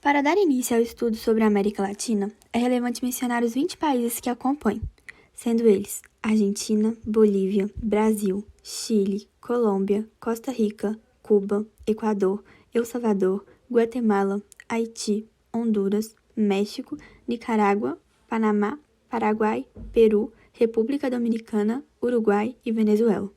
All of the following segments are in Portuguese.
Para dar início ao estudo sobre a América Latina, é relevante mencionar os 20 países que a compõem, sendo eles Argentina, Bolívia, Brasil, Chile, Colômbia, Costa Rica, Cuba, Equador, El Salvador, Guatemala, Haiti, Honduras, México, Nicarágua, Panamá, Paraguai, Peru, República Dominicana, Uruguai e Venezuela.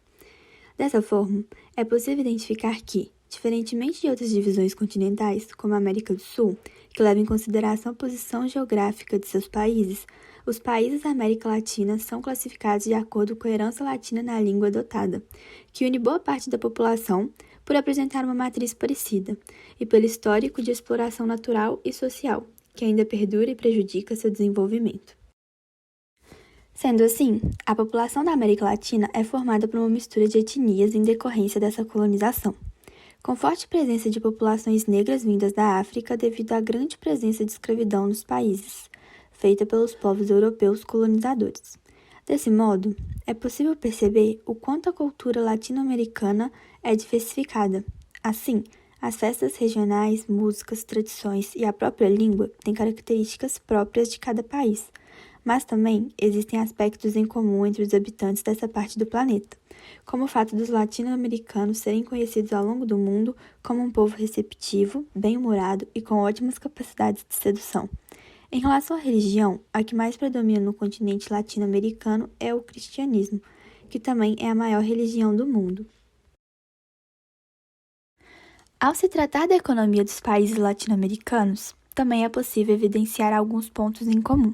Dessa forma, é possível identificar que, diferentemente de outras divisões continentais, como a América do Sul, que leva em consideração a posição geográfica de seus países, os países da América Latina são classificados de acordo com a herança latina na língua adotada, que une boa parte da população por apresentar uma matriz parecida, e pelo histórico de exploração natural e social, que ainda perdura e prejudica seu desenvolvimento. Sendo assim, a população da América Latina é formada por uma mistura de etnias em decorrência dessa colonização, com forte presença de populações negras vindas da África devido à grande presença de escravidão nos países, feita pelos povos europeus colonizadores. Desse modo, é possível perceber o quanto a cultura latino-americana é diversificada. Assim, as festas regionais, músicas, tradições e a própria língua têm características próprias de cada país, mas também existem aspectos em comum entre os habitantes dessa parte do planeta, como o fato dos latino-americanos serem conhecidos ao longo do mundo como um povo receptivo, bem-humorado e com ótimas capacidades de sedução. Em relação à religião, a que mais predomina no continente latino-americano é o cristianismo, que também é a maior religião do mundo. Ao se tratar da economia dos países latino-americanos, também é possível evidenciar alguns pontos em comum.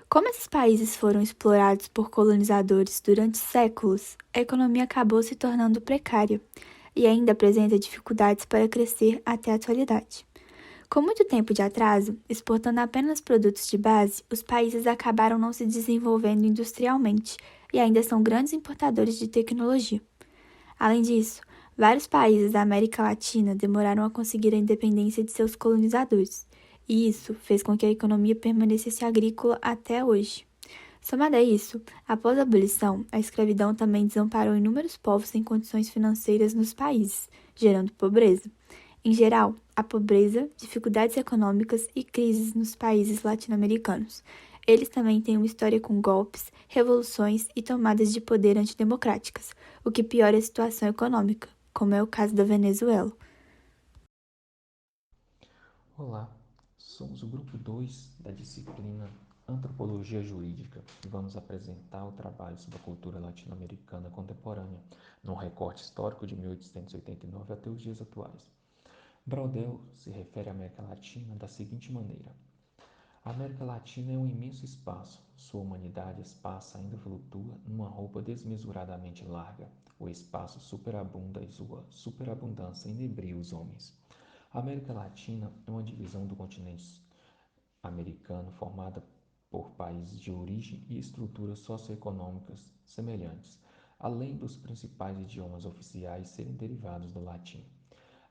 Como esses países foram explorados por colonizadores durante séculos, a economia acabou se tornando precária e ainda apresenta dificuldades para crescer até a atualidade. Com muito tempo de atraso, exportando apenas produtos de base, os países acabaram não se desenvolvendo industrialmente e ainda são grandes importadores de tecnologia. Além disso, vários países da América Latina demoraram a conseguir a independência de seus colonizadores, e isso fez com que a economia permanecesse agrícola até hoje. Somado a isso, após a abolição, a escravidão também desamparou inúmeros povos sem condições financeiras nos países, gerando pobreza. Em geral, a pobreza, dificuldades econômicas e crises nos países latino-americanos. Eles também têm uma história com golpes, revoluções e tomadas de poder antidemocráticas, o que piora a situação econômica, como é o caso da Venezuela. Olá, somos o grupo 2 da disciplina Antropologia Jurídica e vamos apresentar o trabalho sobre a cultura latino-americana contemporânea, num recorte histórico de 1889 até os dias atuais. Braudel se refere à América Latina da seguinte maneira: a América Latina é um imenso espaço, sua humanidade esparsa ainda flutua numa roupa desmesuradamente larga. O espaço superabunda e sua superabundância inebria os homens. A América Latina é uma divisão do continente americano formada por países de origem e estruturas socioeconômicas semelhantes, além dos principais idiomas oficiais serem derivados do latim.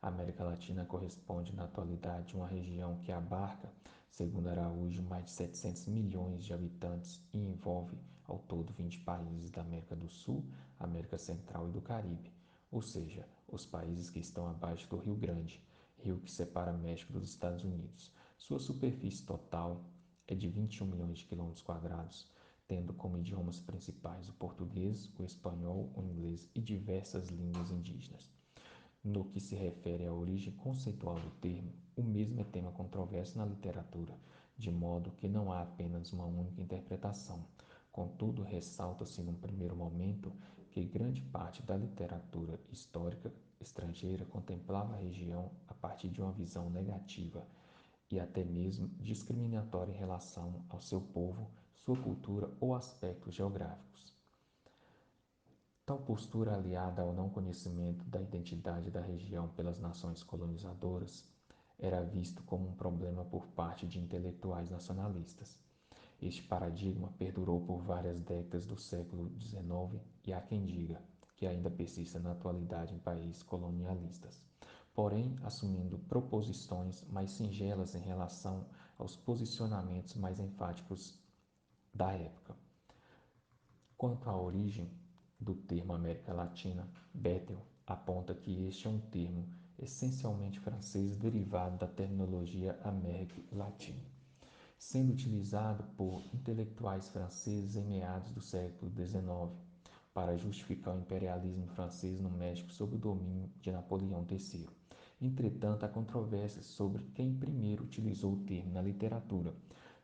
A América Latina corresponde na atualidade a uma região que abarca, segundo Araújo, mais de 700 milhões de habitantes e envolve ao todo 20 países da América do Sul, América Central e do Caribe, ou seja, os países que estão abaixo do Rio Grande, rio que separa México dos Estados Unidos. Sua superfície total é de 21 milhões de quilômetros quadrados, tendo como idiomas principais o português, o espanhol, o inglês e diversas línguas indígenas. No que se refere à origem conceitual do termo, o mesmo é tema controverso na literatura, de modo que não há apenas uma única interpretação. Contudo, ressalta-se num primeiro momento que grande parte da literatura histórica estrangeira contemplava a região a partir de uma visão negativa e até mesmo discriminatória em relação ao seu povo, sua cultura ou aspectos geográficos. Tal postura, aliada ao não conhecimento da identidade da região pelas nações colonizadoras, era visto como um problema por parte de intelectuais nacionalistas. Este paradigma perdurou por várias décadas do século XIX e há quem diga que ainda persiste na atualidade em países colonialistas, porém assumindo proposições mais singelas em relação aos posicionamentos mais enfáticos da época. Quanto à origem do termo América Latina, Bettel aponta que este é um termo essencialmente francês derivado da terminologia América Latina, sendo utilizado por intelectuais franceses em meados do século XIX para justificar o imperialismo francês no México sob o domínio de Napoleão III. Entretanto, há controvérsias sobre quem primeiro utilizou o termo na literatura.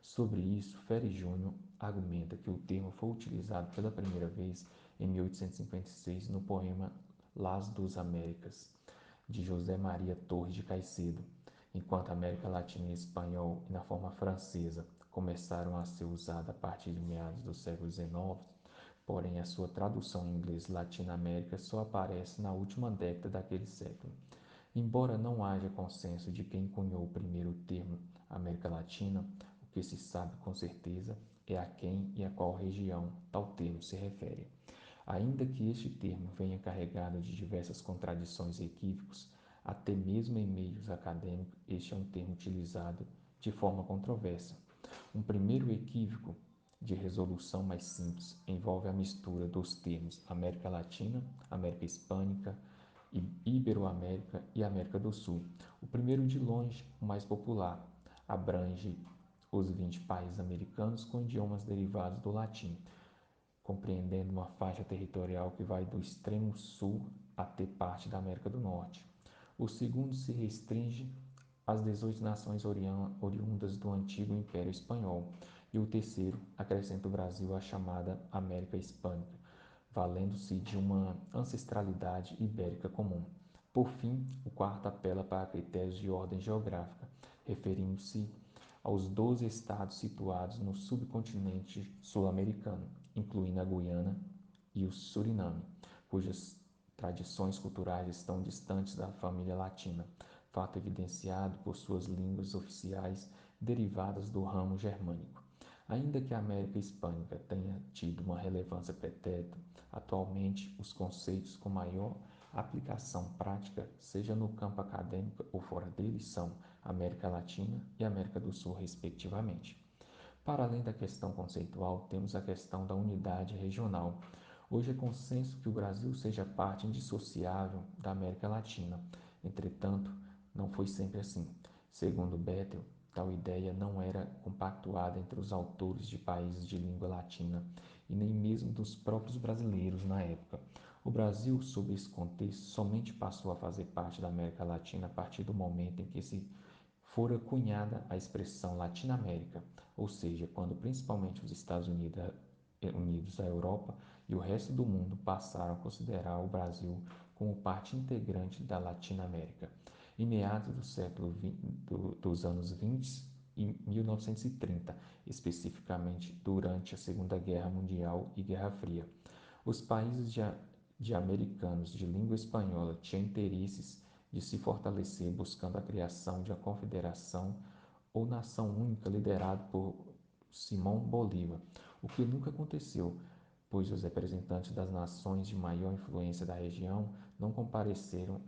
Sobre isso, Ferry Júnior argumenta que o termo foi utilizado pela primeira vez em 1856 no poema Las dos Américas, de José Maria Torres de Caicedo, enquanto a América Latina em espanhol e na forma francesa começaram a ser usadas a partir de meados do século XIX, porém a sua tradução em inglês Latinoamérica só aparece na última década daquele século. Embora não haja consenso de quem cunhou o primeiro termo América Latina, o que se sabe com certeza é a quem e a qual região tal termo se refere. Ainda que este termo venha carregado de diversas contradições e equívocos, até mesmo em meios acadêmicos, este é um termo utilizado de forma controversa. Um primeiro equívoco de resolução mais simples envolve a mistura dos termos América Latina, América Hispânica, Iberoamérica e América do Sul. O primeiro, de longe, o mais popular, abrange os 20 países americanos com idiomas derivados do latim, compreendendo uma faixa territorial que vai do extremo sul até parte da América do Norte. O segundo se restringe às 18 nações oriundas do antigo Império Espanhol, e o terceiro acrescenta o Brasil à chamada América Hispânica, valendo-se de uma ancestralidade ibérica comum. Por fim, o quarto apela para critérios de ordem geográfica, referindo-se aos 12 estados situados no subcontinente sul-americano, incluindo a Guiana e o Suriname, cujas tradições culturais estão distantes da família latina, fato evidenciado por suas línguas oficiais derivadas do ramo germânico. Ainda que a América Hispânica tenha tido uma relevância pretérita, atualmente os conceitos com maior aplicação prática, seja no campo acadêmico ou fora dele, são América Latina e América do Sul, respectivamente. Para além da questão conceitual, temos a questão da unidade regional. Hoje é consenso que o Brasil seja parte indissociável da América Latina. Entretanto, não foi sempre assim. Segundo Bettel, tal ideia não era compactuada entre os autores de países de língua latina e nem mesmo dos próprios brasileiros na época. O Brasil, sob esse contexto, somente passou a fazer parte da América Latina a partir do momento em que se fora cunhada a expressão Latinoamérica, ou seja, quando principalmente os Estados Unidos, a Europa e o resto do mundo passaram a considerar o Brasil como parte integrante da Latinoamérica. Em meados do século dos anos 20 e 1930, especificamente durante a Segunda Guerra Mundial e Guerra Fria, os países de americanos de língua espanhola tinham interesses de se fortalecer buscando a criação de uma confederação ou nação única liderada por Simão Bolívar, o que nunca aconteceu, pois os representantes das nações de maior influência da região não compareceram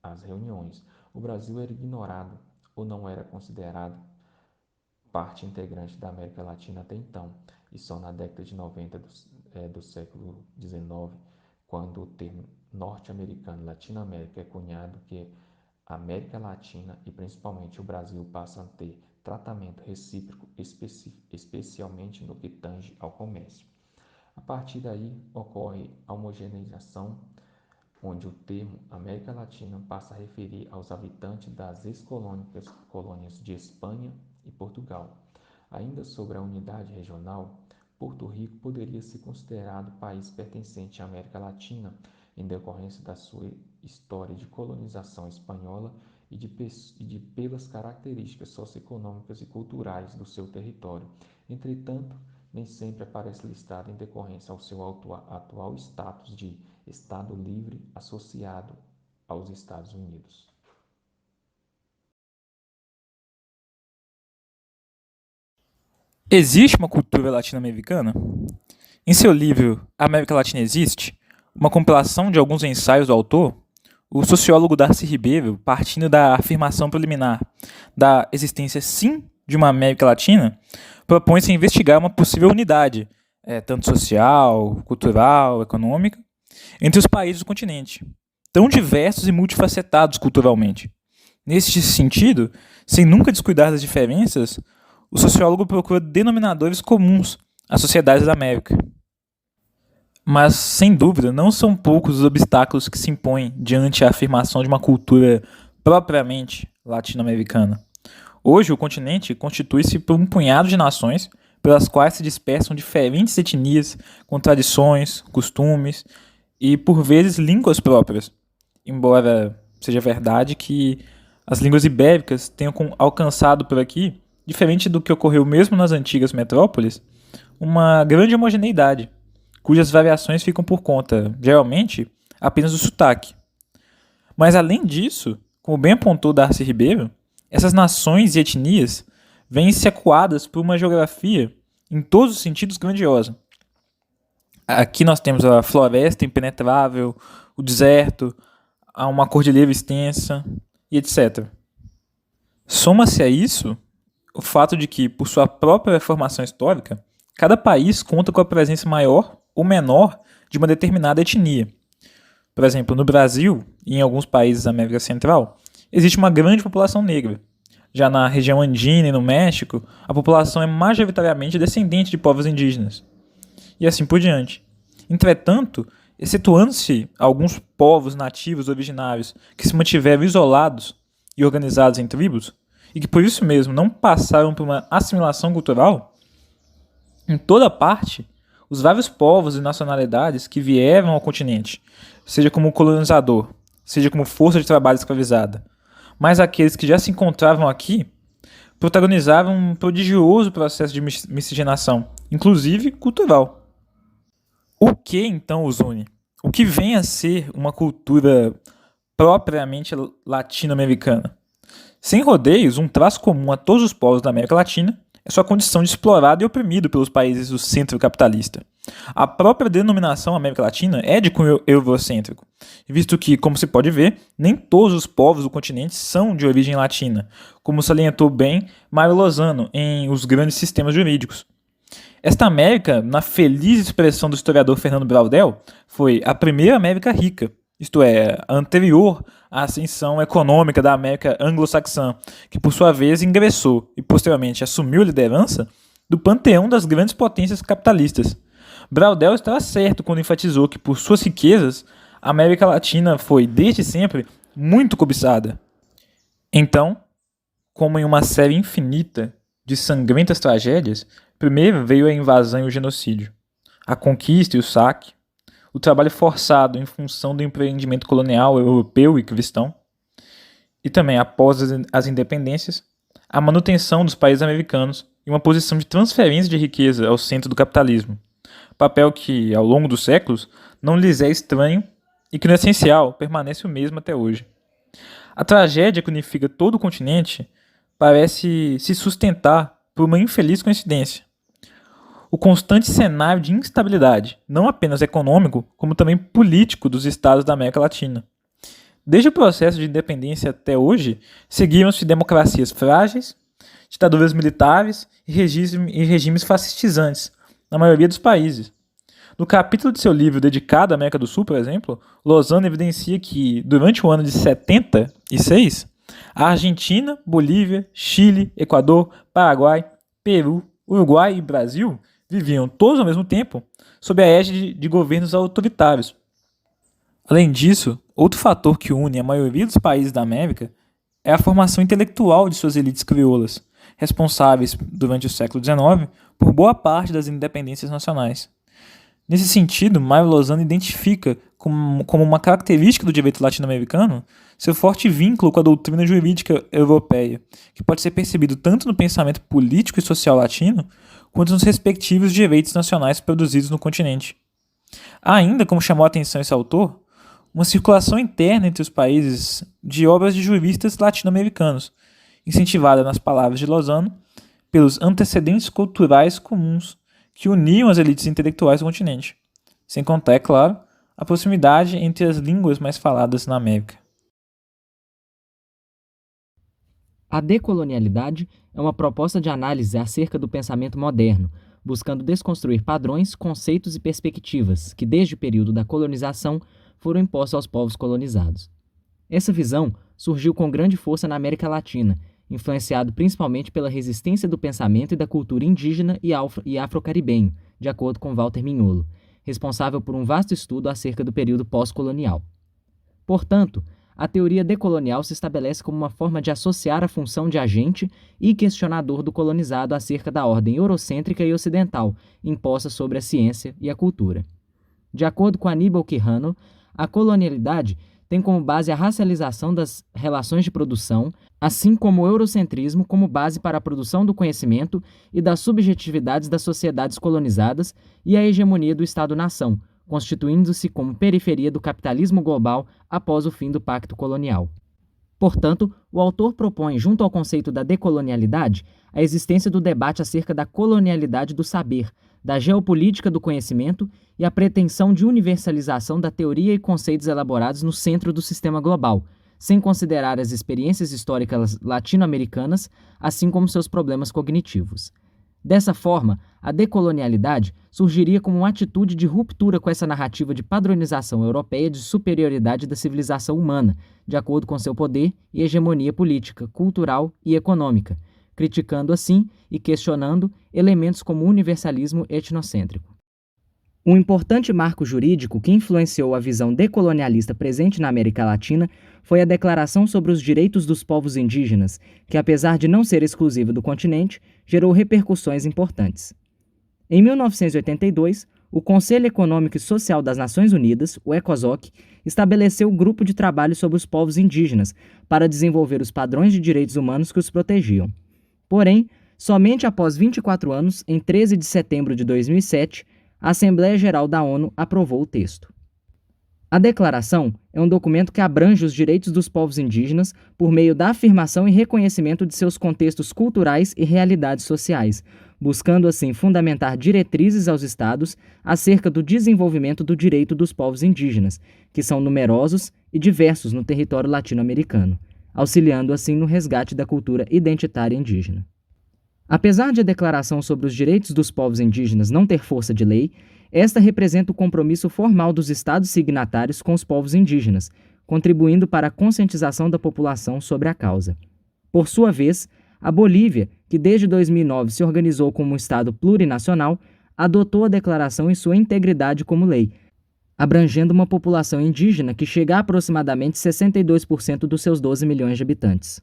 às reuniões. O Brasil era ignorado ou não era considerado parte integrante da América Latina até então, e só na década de 90 do século XIX, quando o termo norte-americano Latinoamérica é cunhado, que a América Latina e principalmente o Brasil passam a ter tratamento recíproco, especialmente no que tange ao comércio. A partir daí ocorre a homogeneização, onde o termo América Latina passa a referir aos habitantes das ex-colônias de Espanha e Portugal. Ainda sobre a unidade regional, Porto Rico poderia ser considerado país pertencente à América Latina, em decorrência da sua história de colonização espanhola e pelas características socioeconômicas e culturais do seu território. Entretanto, nem sempre aparece listado em decorrência ao seu atual status de Estado livre associado aos Estados Unidos. Existe uma cultura latino-americana? Em seu livro América Latina Existe? Uma compilação de alguns ensaios do autor, o sociólogo Darcy Ribeiro, partindo da afirmação preliminar da existência sim de uma América Latina, propõe-se a investigar uma possível unidade, tanto social, cultural, econômica, entre os países do continente. tão diversos e multifacetados culturalmente. Neste sentido, sem nunca descuidar das diferenças, o sociólogo procura denominadores comuns às sociedades da América. Mas, sem dúvida, não são poucos os obstáculos que se impõem diante a afirmação de uma cultura propriamente latino-americana. Hoje, o continente constitui-se por um punhado de nações pelas quais se dispersam diferentes etnias com tradições, costumes e, por vezes, línguas próprias, embora seja verdade que as línguas ibéricas tenham alcançado por aqui, diferente do que ocorreu mesmo nas antigas metrópoles, uma grande homogeneidade, cujas variações ficam por conta, geralmente, apenas do sotaque. Mas, além disso, como bem apontou Darcy Ribeiro, essas nações e etnias vêm-se acuadas por uma geografia, em todos os sentidos, grandiosa. Aqui nós temos a floresta impenetrável, o deserto, uma cordilheira extensa, e etc. Soma-se a isso o fato de que, por sua própria formação histórica, cada país conta com a presença maior ou menor de uma determinada etnia. Por exemplo, no Brasil e em alguns países da América Central, existe uma grande população negra. Já na região andina e no México, a população é majoritariamente descendente de povos indígenas. E assim por diante. Entretanto, excetuando-se alguns povos nativos originários que se mantiveram isolados e organizados em tribos, e que por isso mesmo não passaram por uma assimilação cultural, em toda parte, os vários povos e nacionalidades que vieram ao continente, seja como colonizador, seja como força de trabalho escravizada, mas aqueles que já se encontravam aqui, protagonizaram um prodigioso processo de miscigenação, inclusive cultural. O que então os une? O que vem a ser uma cultura propriamente latino-americana? Sem rodeios, um traço comum a todos os povos da América Latina é sua condição de explorado e oprimido pelos países do centro capitalista. A própria denominação América Latina é de cunho eurocêntrico, visto que, como se pode ver, nem todos os povos do continente são de origem latina, como salientou bem Mário Lozano em Os Grandes Sistemas Jurídicos. Esta América, na feliz expressão do historiador Fernando Braudel, foi a primeira América rica, isto é, a anterior à ascensão econômica da América anglo-saxã, que por sua vez ingressou e posteriormente assumiu a liderança do panteão das grandes potências capitalistas. Braudel estava certo quando enfatizou que, por suas riquezas, a América Latina foi, desde sempre, muito cobiçada. Então, como em uma série infinita de sangrentas tragédias, primeiro veio a invasão e o genocídio, a conquista e o saque, o trabalho forçado em função do empreendimento colonial europeu e cristão, e também, após as independências, a manutenção dos países americanos em uma posição de transferência de riqueza ao centro do capitalismo, papel que, ao longo dos séculos, não lhes é estranho e que, no essencial, permanece o mesmo até hoje. A tragédia que unifica todo o continente parece se sustentar por uma infeliz coincidência. O constante cenário de instabilidade, não apenas econômico, como também político dos estados da América Latina. Desde o processo de independência até hoje, seguiram-se democracias frágeis, ditaduras militares e regimes fascistizantes, na maioria dos países. No capítulo de seu livro dedicado à América do Sul, por exemplo, Lozano evidencia que, durante o ano de 76, a Argentina, Bolívia, Chile, Equador, Paraguai, Peru, Uruguai e Brasil viviam todos ao mesmo tempo sob a égide de governos autoritários. Além disso, outro fator que une a maioria dos países da América é a formação intelectual de suas elites crioulas, responsáveis, durante o século XIX, por boa parte das independências nacionais. Nesse sentido, Mário Lozano identifica como uma característica do direito latino-americano seu forte vínculo com a doutrina jurídica europeia, que pode ser percebido tanto no pensamento político e social latino, quanto nos respectivos direitos nacionais produzidos no continente. Há ainda, como chamou a atenção esse autor, uma circulação interna entre os países de obras de juristas latino-americanos, incentivada, nas palavras de Lozano, pelos antecedentes culturais comuns que uniam as elites intelectuais do continente, sem contar, é claro, a proximidade entre as línguas mais faladas na América. A decolonialidade é uma proposta de análise acerca do pensamento moderno, buscando desconstruir padrões, conceitos e perspectivas que, desde o período da colonização, foram impostos aos povos colonizados. Essa visão surgiu com grande força na América Latina, influenciado principalmente pela resistência do pensamento e da cultura indígena e afro-caribenho, de acordo com Walter Mignolo, responsável por um vasto estudo acerca do período pós-colonial. Portanto, a teoria decolonial se estabelece como uma forma de associar a função de agente e questionador do colonizado acerca da ordem eurocêntrica e ocidental imposta sobre a ciência e a cultura. De acordo com Aníbal Quijano, a colonialidade tem como base a racialização das relações de produção, assim como o eurocentrismo como base para a produção do conhecimento e das subjetividades das sociedades colonizadas e a hegemonia do Estado-nação, constituindo-se como periferia do capitalismo global após o fim do Pacto Colonial. Portanto, o autor propõe, junto ao conceito da decolonialidade, a existência do debate acerca da colonialidade do saber, da geopolítica do conhecimento e a pretensão de universalização da teoria e conceitos elaborados no centro do sistema global, sem considerar as experiências históricas latino-americanas, assim como seus problemas cognitivos. Dessa forma, a decolonialidade surgiria como uma atitude de ruptura com essa narrativa de padronização europeia de superioridade da civilização humana, de acordo com seu poder e hegemonia política, cultural e econômica, criticando assim e questionando elementos como o universalismo etnocêntrico. Um importante marco jurídico que influenciou a visão decolonialista presente na América Latina foi a Declaração sobre os Direitos dos Povos Indígenas, que, apesar de não ser exclusiva do continente, gerou repercussões importantes. Em 1982, o Conselho Econômico e Social das Nações Unidas, o ECOSOC, estabeleceu um grupo de trabalho sobre os povos indígenas para desenvolver os padrões de direitos humanos que os protegiam. Porém, somente após 24 anos, em 13 de setembro de 2007, a Assembleia Geral da ONU aprovou o texto. A declaração é um documento que abrange os direitos dos povos indígenas por meio da afirmação e reconhecimento de seus contextos culturais e realidades sociais, buscando assim fundamentar diretrizes aos estados acerca do desenvolvimento do direito dos povos indígenas, que são numerosos e diversos no território latino-americano, auxiliando assim no resgate da cultura identitária indígena. Apesar de a Declaração sobre os Direitos dos Povos Indígenas não ter força de lei, esta representa o compromisso formal dos Estados signatários com os povos indígenas, contribuindo para a conscientização da população sobre a causa. Por sua vez, a Bolívia, que desde 2009 se organizou como um Estado plurinacional, adotou a declaração em sua integridade como lei, abrangendo uma população indígena que chega a aproximadamente 62% dos seus 12 milhões de habitantes.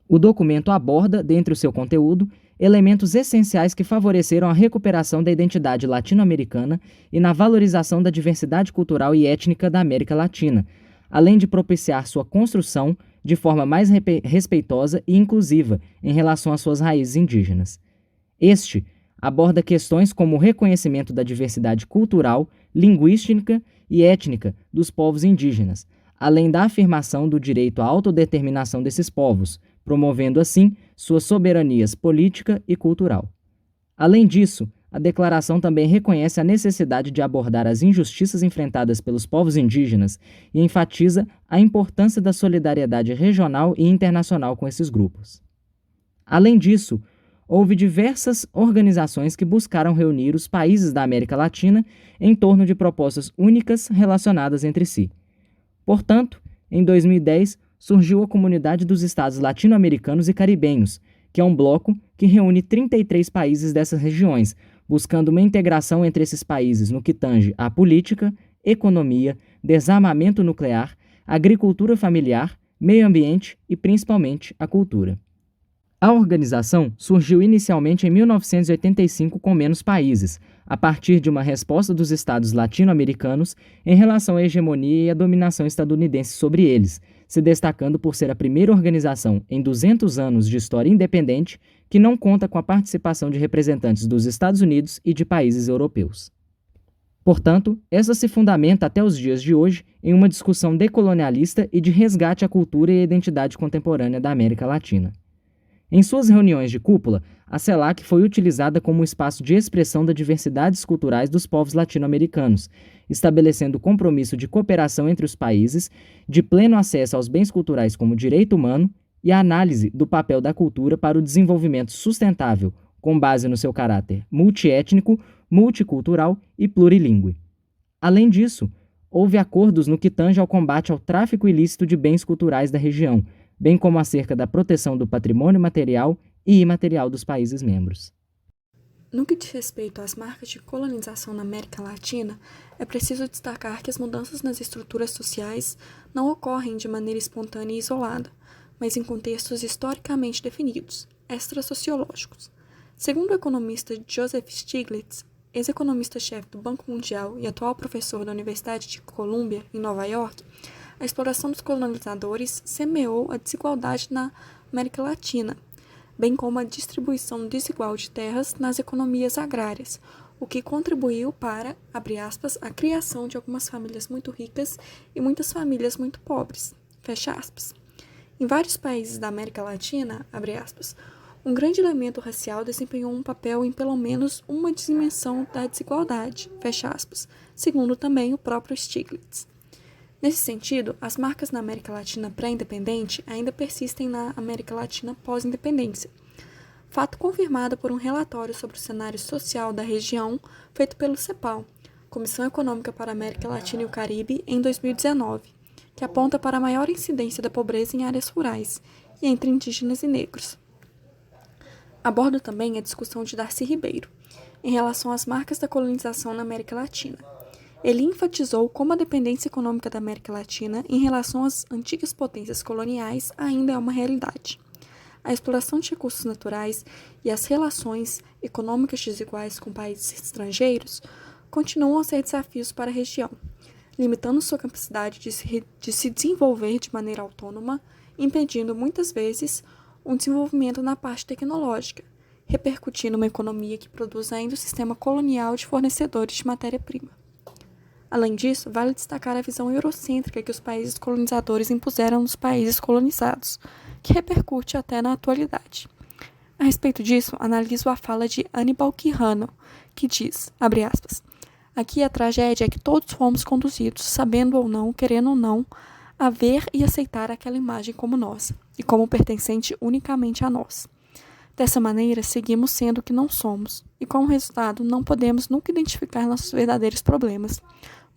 O documento aborda, dentre o seu conteúdo, elementos essenciais que favoreceram a recuperação da identidade latino-americana e na valorização da diversidade cultural e étnica da América Latina, além de propiciar sua construção de forma mais respeitosa e inclusiva em relação às suas raízes indígenas. Este aborda questões como o reconhecimento da diversidade cultural, linguística e étnica dos povos indígenas, além da afirmação do direito à autodeterminação desses povos, promovendo assim suas soberanias política e cultural. Além disso, a declaração também reconhece a necessidade de abordar as injustiças enfrentadas pelos povos indígenas e enfatiza a importância da solidariedade regional e internacional com esses grupos. Além disso, houve diversas organizações que buscaram reunir os países da América Latina em torno de propostas únicas relacionadas entre si. Portanto, em 2010, surgiu a Comunidade dos Estados Latino-Americanos e Caribenhos, que é um bloco que reúne 33 países dessas regiões, buscando uma integração entre esses países no que tange à política, economia, desarmamento nuclear, agricultura familiar, meio ambiente e, principalmente, a cultura. A organização surgiu inicialmente em 1985 com menos países, a partir de uma resposta dos estados latino-americanos em relação à hegemonia e à dominação estadunidense sobre eles, se destacando por ser a primeira organização em 200 anos de história independente que não conta com a participação de representantes dos Estados Unidos e de países europeus. Portanto, essa se fundamenta até os dias de hoje em uma discussão decolonialista e de resgate à cultura e à identidade contemporânea da América Latina. Em suas reuniões de cúpula, a CELAC foi utilizada como um espaço de expressão das diversidades culturais dos povos latino-americanos, estabelecendo o compromisso de cooperação entre os países, de pleno acesso aos bens culturais como direito humano e a análise do papel da cultura para o desenvolvimento sustentável, com base no seu caráter multiétnico, multicultural e plurilingüe. Além disso, houve acordos no que tange ao combate ao tráfico ilícito de bens culturais da região, bem como acerca da proteção do patrimônio material e imaterial dos países membros. No que diz respeito às marcas de colonização na América Latina, é preciso destacar que as mudanças nas estruturas sociais não ocorrem de maneira espontânea e isolada, mas em contextos historicamente definidos, extrasociológicos. Segundo o economista Joseph Stiglitz, ex-economista-chefe do Banco Mundial e atual professor da Universidade de Columbia, em Nova York, a exploração dos colonizadores semeou a desigualdade na América Latina, bem como a distribuição desigual de terras nas economias agrárias, o que contribuiu para, abre aspas, a criação de algumas famílias muito ricas e muitas famílias muito pobres, fecha aspas. Em vários países da América Latina, abre aspas, um grande elemento racial desempenhou um papel em pelo menos uma dimensão da desigualdade, fecha aspas, segundo também o próprio Stiglitz. Nesse sentido, as marcas na América Latina pré-independente ainda persistem na América Latina pós-independência, fato confirmado por um relatório sobre o cenário social da região feito pelo CEPAL, Comissão Econômica para a América Latina e o Caribe, em 2019, que aponta para a maior incidência da pobreza em áreas rurais e entre indígenas e negros. Aborda também a discussão de Darcy Ribeiro, em relação às marcas da colonização na América Latina. Ele enfatizou como a dependência econômica da América Latina em relação às antigas potências coloniais ainda é uma realidade. A exploração de recursos naturais e as relações econômicas desiguais com países estrangeiros continuam a ser desafios para a região, limitando sua capacidade de se desenvolver de maneira autônoma, impedindo muitas vezes um desenvolvimento na parte tecnológica, repercutindo uma economia que produz ainda o sistema colonial de fornecedores de matéria-prima. Além disso, vale destacar a visão eurocêntrica que os países colonizadores impuseram nos países colonizados, que repercute até na atualidade. A respeito disso, analiso a fala de Aníbal Quijano, que diz, abre aspas, aqui a tragédia é que todos fomos conduzidos, sabendo ou não, querendo ou não, a ver e aceitar aquela imagem como nossa, e como pertencente unicamente a nós. Dessa maneira, seguimos sendo o que não somos, e como resultado, não podemos nunca identificar nossos verdadeiros problemas,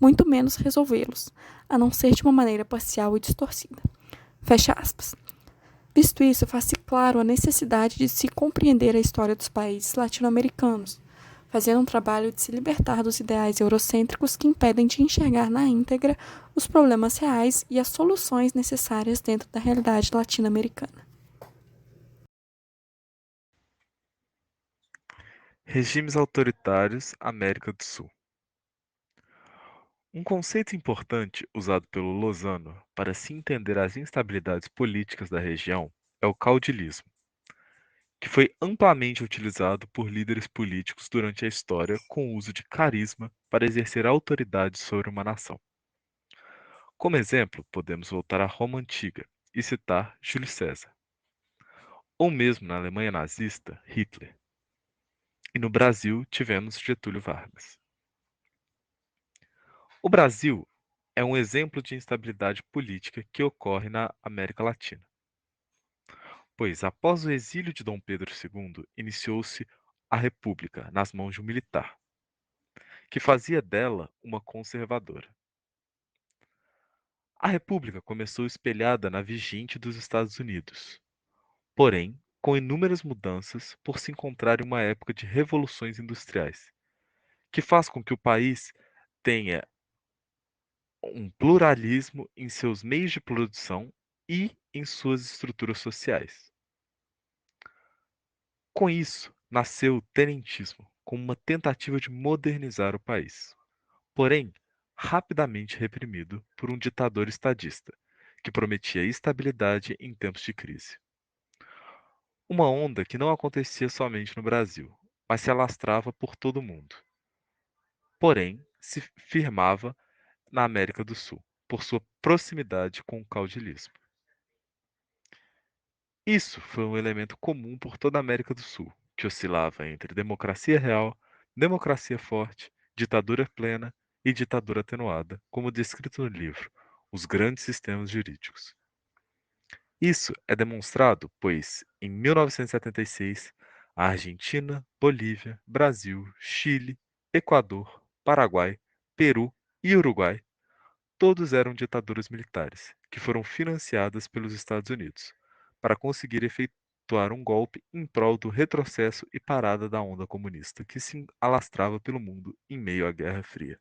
muito menos resolvê-los, a não ser de uma maneira parcial e distorcida. Fecha aspas. Visto isso, faz-se claro a necessidade de se compreender a história dos países latino-americanos, fazendo um trabalho de se libertar dos ideais eurocêntricos que impedem de enxergar na íntegra os problemas reais e as soluções necessárias dentro da realidade latino-americana. Regimes autoritários, América do Sul. Um conceito importante usado pelo Lozano para se entender as instabilidades políticas da região é o caudilismo, que foi amplamente utilizado por líderes políticos durante a história com o uso de carisma para exercer autoridade sobre uma nação. Como exemplo, podemos voltar à Roma antiga e citar Júlio César, ou mesmo na Alemanha nazista, Hitler. E no Brasil tivemos Getúlio Vargas. O Brasil é um exemplo de instabilidade política que ocorre na América Latina, pois após o exílio de Dom Pedro II, iniciou-se a República nas mãos de um militar, que fazia dela uma conservadora. A República começou espelhada na vigente dos Estados Unidos, porém com inúmeras mudanças por se encontrar em uma época de revoluções industriais, que faz com que o país tenha um pluralismo em seus meios de produção e em suas estruturas sociais. Com isso, nasceu o tenentismo como uma tentativa de modernizar o país, porém rapidamente reprimido por um ditador estadista, que prometia estabilidade em tempos de crise. Uma onda que não acontecia somente no Brasil, mas se alastrava por todo o mundo. Porém, se firmava na América do Sul, por sua proximidade com o caudilismo. Isso foi um elemento comum por toda a América do Sul, que oscilava entre democracia real, democracia forte, ditadura plena e ditadura atenuada, como descrito no livro Os Grandes Sistemas Jurídicos. Isso é demonstrado, pois, em 1976, a Argentina, Bolívia, Brasil, Chile, Equador, Paraguai, Peru e Uruguai Todos eram ditaduras militares, que foram financiadas pelos Estados Unidos, para conseguir efetuar um golpe em prol do retrocesso e parada da onda comunista que se alastrava pelo mundo em meio à Guerra Fria.